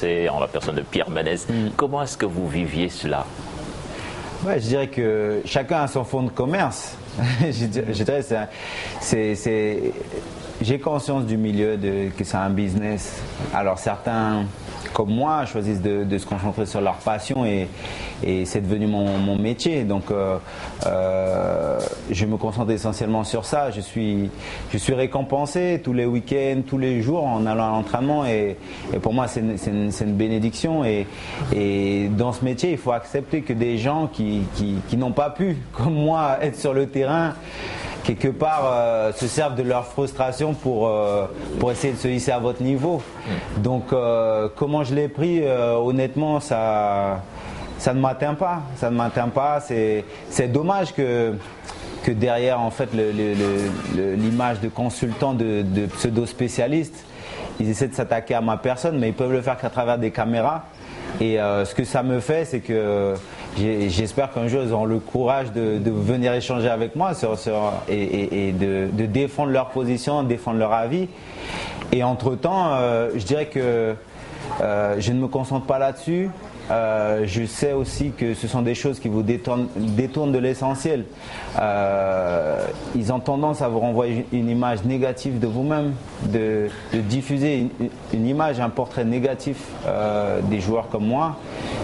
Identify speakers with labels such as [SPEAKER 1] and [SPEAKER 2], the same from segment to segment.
[SPEAKER 1] en la personne de Pierre Ménès. Comment est-ce que vous viviez cela?
[SPEAKER 2] Ouais, je dirais que chacun a son fonds de commerce. je dirais j'ai conscience du milieu, que c'est un business. Alors certains, comme moi, choisissent de se concentrer sur leur passion et c'est devenu mon métier. Donc je me concentre essentiellement sur ça. Je suis récompensé tous les week-ends, tous les jours en allant à l'entraînement et pour moi c'est une bénédiction et dans ce métier il faut accepter que des gens qui n'ont pas pu, comme moi, être sur le terrain, quelque part se servent de leur frustration pour essayer de se hisser à votre niveau. Donc comment je l'ai pris, honnêtement, ça ne m'atteint pas. Ça ne m'atteint pas. C'est dommage que derrière en fait l'image de consultant, de pseudo-spécialiste, ils essaient de s'attaquer à ma personne, mais ils peuvent le faire qu'à travers des caméras. Et ce que ça me fait, c'est que j'espère qu'un jour ils auront le courage de venir échanger avec moi et de défendre leur position, de défendre leur avis. Et entre-temps, je dirais que je ne me concentre pas là-dessus. Je sais aussi que ce sont des choses qui vous détournent de l'essentiel. Ils ont tendance à vous renvoyer une image négative de vous-même, de diffuser une image, un portrait négatif des joueurs comme moi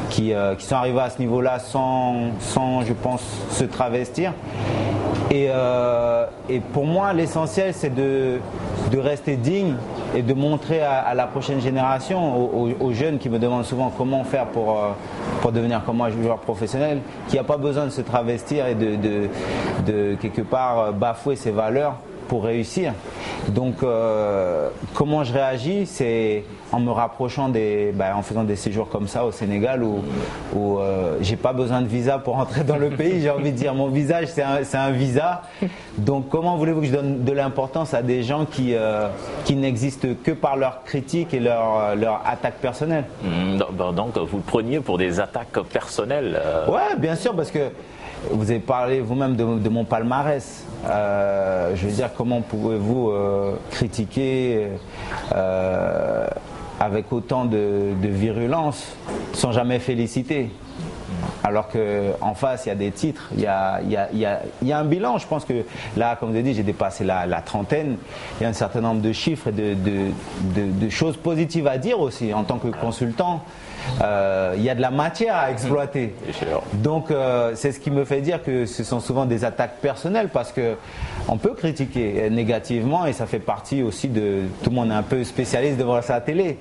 [SPEAKER 2] qui sont arrivés à ce niveau-là sans, je pense, se travestir. Et pour moi, l'essentiel, c'est de rester digne et de montrer à la prochaine génération, aux jeunes qui me demandent souvent comment faire pour devenir comme moi joueur professionnel, qu'il n'y a pas besoin de se travestir et de quelque part bafouer ses valeurs pour réussir. Donc comment je réagis, c'est en me rapprochant en faisant des séjours comme ça au Sénégal où j'ai pas besoin de visa pour entrer dans le pays. J'ai envie de dire, mon visage c'est un visa. Donc comment voulez-vous que je donne de l'importance à des gens qui n'existent que par leur critique et leur attaque personnelle?
[SPEAKER 1] Donc vous le preniez pour des attaques personnelles?
[SPEAKER 2] Ouais, bien sûr, parce que vous avez parlé vous-même de mon palmarès. Je veux dire, comment pouvez-vous critiquer avec autant de virulence sans jamais féliciter? Alors qu'en face, il y a des titres, il y a un bilan. Je pense que là, comme vous avez dit, j'ai dépassé la trentaine. Il y a un certain nombre de chiffres et de choses positives à dire aussi en tant que consultant. Il y a de la matière à exploiter. Donc c'est ce qui me fait dire que ce sont souvent des attaques personnelles parce que on peut critiquer négativement et ça fait partie aussi de tout le monde est un peu spécialiste devant sa télé.